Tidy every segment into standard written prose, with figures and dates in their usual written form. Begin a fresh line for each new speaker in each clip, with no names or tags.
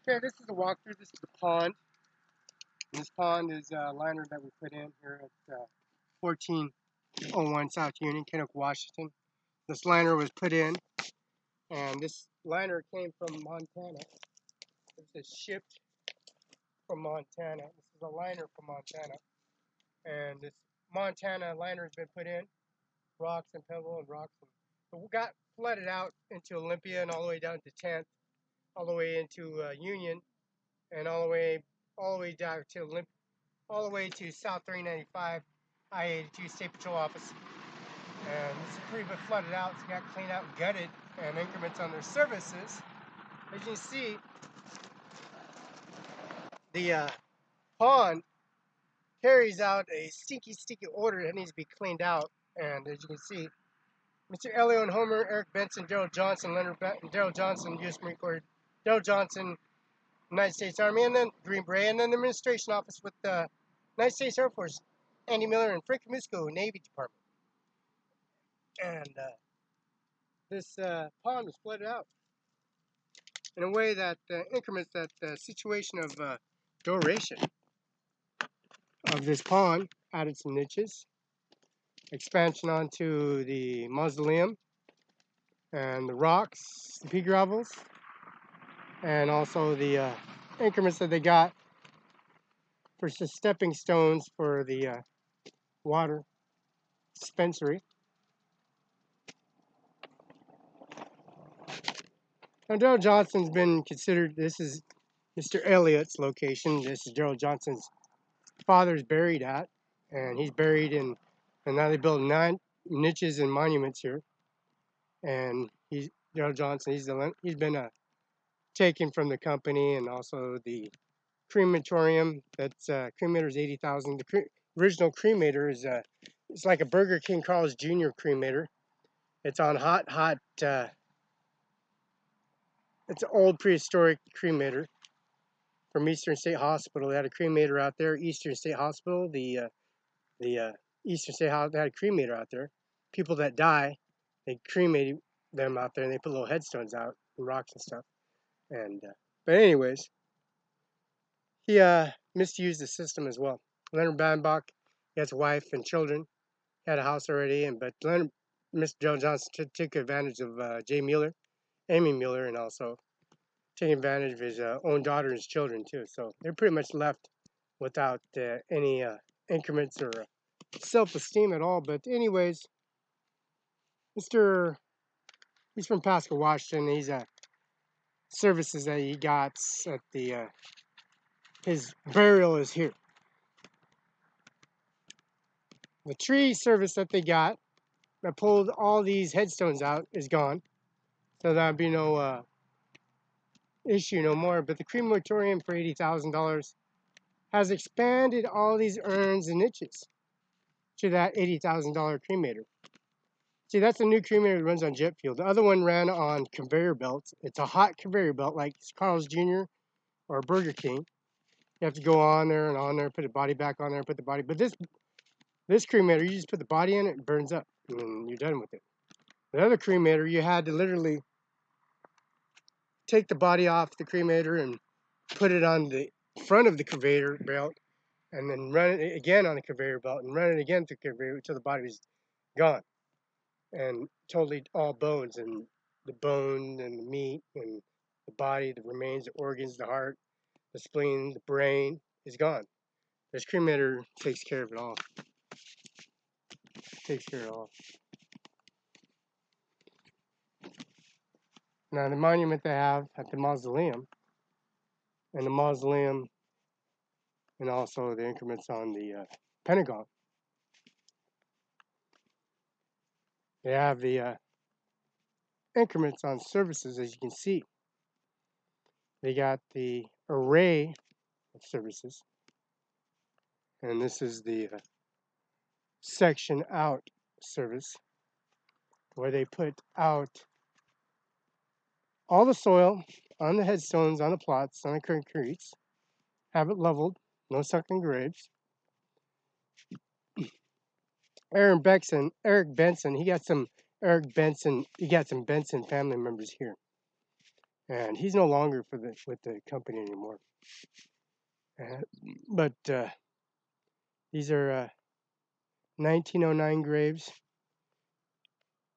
Okay, this is a walkthrough. This is the pond. And this pond is a liner that we put in here at 1401 South Union, Kennewick, Washington. This liner was put in, and this liner came from Montana. This is shipped from Montana. This is a liner from Montana. And this Montana liner has been put in, rocks and pebble and rocks. And it got flooded out into Olympia and all the way down to 10th, all the way into Union, and all the way down to Olympia, all the way to South 395, I-82 State Patrol Office. And this is pretty bit flooded out, so it got cleaned out and gutted, and increments on their services. As you can see, the pond carries out a stinky odor that needs to be cleaned out. And as you can see, Mr. Elio and Homer, Eric Benson, Daryl Johnson, Leonard Benton, Daryl Johnson, U.S. Marine Corps, Daryl Johnson, United States Army, and then Green Beret, and then the Administration Office with the United States Air Force, Andy Miller, and Frank Musco, Navy Department. And this pond was flooded out in a way that increments that situation of duration of this pond, added some niches, expansion onto the mausoleum, and the rocks, the pea gravels, and also the increments that they got for stepping stones for the water dispensary. Now, Daryl Johnson's been considered, this is Mr. Elliott's location. This is Daryl Johnson's father's buried at, and he's buried in, and now they built 9 niches and monuments here. And he's Daryl Johnson. He's been taken from the company, and also the crematorium. That's cremator is $80,000. The original cremator is it's like a Burger King Carl's Jr. cremator. It's on hot. It's an old prehistoric cremator from Eastern State Hospital. They had a cremator out there. Eastern State Hospital, the Eastern State Hospital, they had a cremator out there. People that die, they cremated them out there, and they put little headstones out and rocks and stuff. And but anyways, he misused the system as well. Leonard Bambach, he has a wife and children. He had a house already, but Mr. Joe Johnson took advantage of Amy Mueller, and also taking advantage of his own daughter and his children too. So they're pretty much left without any increments or self-esteem at all. But anyways, he's from Pasco, Washington. He's services that he got at the his burial is here. The tree service that they got that pulled all these headstones out is gone, so that'd be no issue no more. But the crematorium for $80,000 has expanded all these urns and niches to that $80,000 cremator. See, that's a new cremator that runs on jet fuel. The other one ran on conveyor belts. It's a hot conveyor belt like Carl's Jr. or Burger King. You have to go on there and on there, put the body back on there, put the body. But this cremator, you just put the body in it, it burns up, and you're done with it. The other cremator, you had to literally take the body off the cremator and put it on the front of the conveyor belt, and then run it again on the conveyor belt, and run it again through the conveyor until the body was gone. And totally all bones, and the bone and the meat and the body, the remains, the organs, the heart, the spleen, the brain is gone. This cremator takes care of it all. Takes care of it all. Now the monument they have at the mausoleum, and also the increments on the Pentagon. They have the increments on services, as you can see. They got the array of services, and this is the section out service, where they put out all the soil on the headstones, on the plots, on the concretes, have it leveled, no sunken graves. Eric Benson, he got some Benson family members here. and he's no longer with the company anymore. But these are 1909 graves,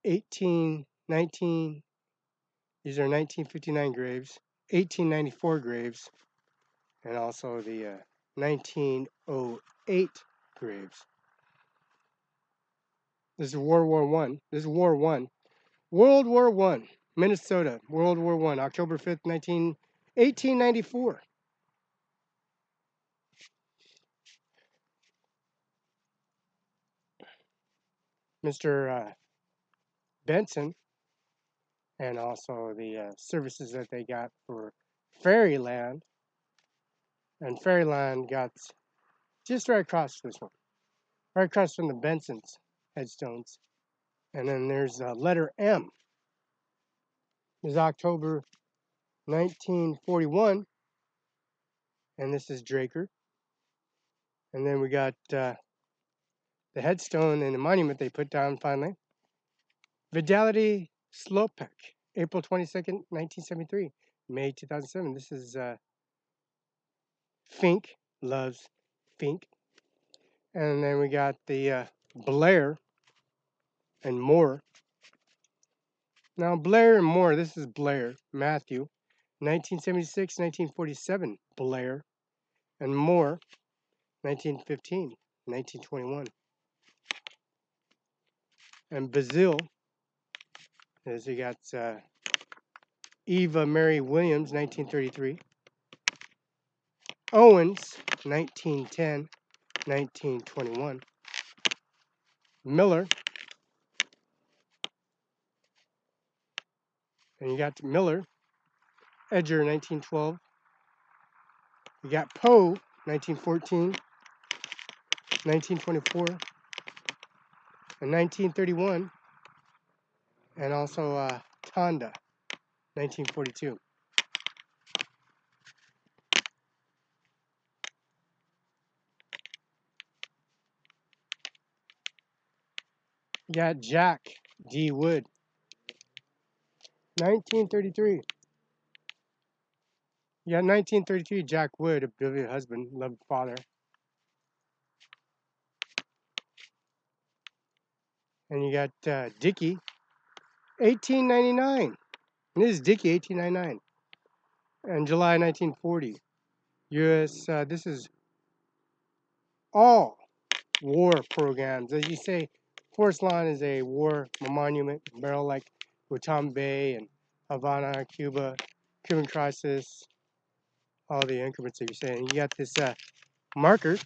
1819. These are 1959 graves, 1894 graves, and also the 1908 graves. This is World War One. This is War One. World War One, Minnesota. World War One, October 5th, 1894. Mr. Benson, and also the services that they got for Fairyland. And Fairyland got just right across this one, right across from the Benson's headstones. And then there's letter M. This is October 1941, and this is Draker. And then we got the headstone and the monument they put down finally. Vidality Slopek, April 22nd, 1973, May 2007. This is Fink, loves Fink. And then we got the Blair and Moore. Now, Blair and Moore, this is Blair, Matthew, 1976, 1947, Blair, and Moore, 1915, 1921. And BENZEL, as you got Eva Mary Williams, 1933. Owens, 1910, 1921. Miller, and you got Miller, Edger, 1912. You got Poe, 1914, 1924, and 1931, and also Tonda, 1942. You got Jack D. Wood, 1933. You got 1933, Jack Wood, a brilliant husband, loved father. And you got Dickie, 1899. And this is Dickie, 1899. And July 1940. U.S., this is all war programs. As you say, Forest Lawn is a war monument, barrel like Guantanamo Bay and Havana, Cuba, Cuban crisis, all the increments that you're saying. You got this marker,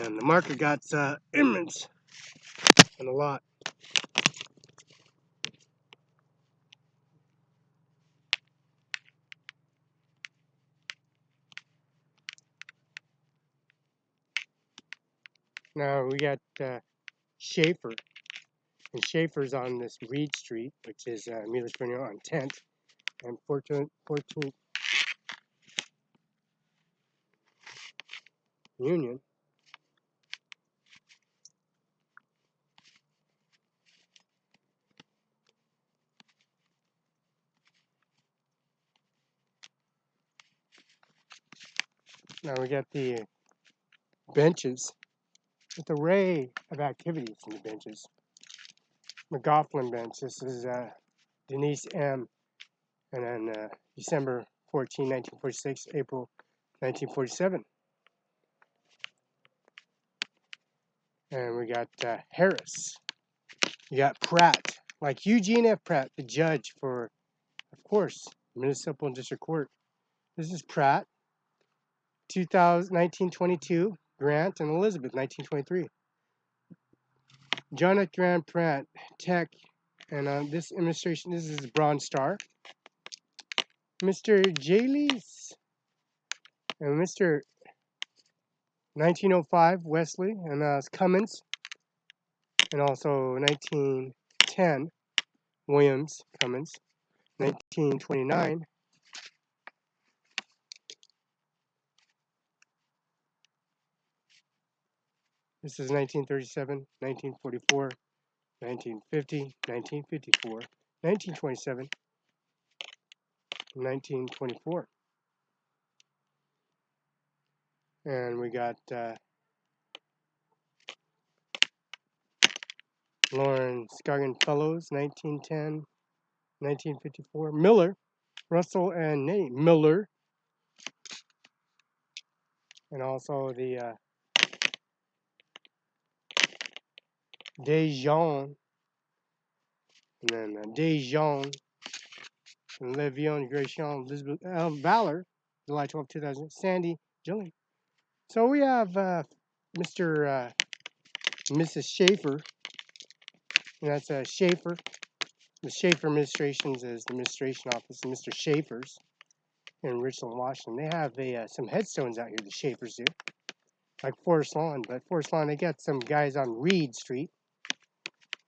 and the marker got immense and a lot. Now we got Schaefer, and Schaefer's on this Reed Street, which is Millersburg on 10th and 14th Union. Now we got the benches with an array of activities in the benches. McGoughlin bench, this is Denise M. And then December 14, 1946, April 1947. And we got Harris. You got Pratt, like Eugene F. Pratt, the judge for, of course, Municipal and District Court. This is Pratt, 1922, Grant and Elizabeth, 1923. Jonathan Grant Pratt, Tech, and this administration, this is Bronze Star. Mr. Jaylees, and Mr. 1905, Wesley, and Cummins, and also 1910, Williams, Cummins, 1929, this is 1937, 1944, 1950, 1954, 1927, 1924. And we got Lauren Scoggin Fellows, 1910, 1954. Miller, Russell and Nate Miller. And also the Dejean, and then Dejean, and Levion Gratian, Elizabeth Valor, July 12, 2000, Sandy Gilling. So we have Mr. Mrs. Schaefer, and that's Schaefer. The Schaefer Administrations is the administration office, and Mr. Schaefer's in Richland, Washington. They have some headstones out here, the Schaefers do, like Forest Lawn. But Forest Lawn, they got some guys on Reed Street.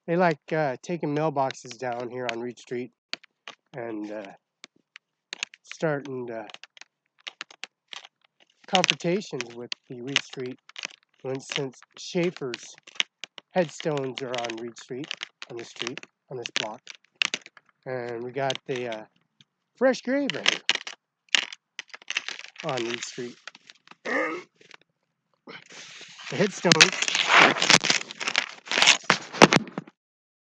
They like taking mailboxes down here on Reed Street and starting confrontations with the Reed Street, since Schaefer's headstones are on Reed Street, on this block. And we got the fresh grave right here on Reed Street. The headstones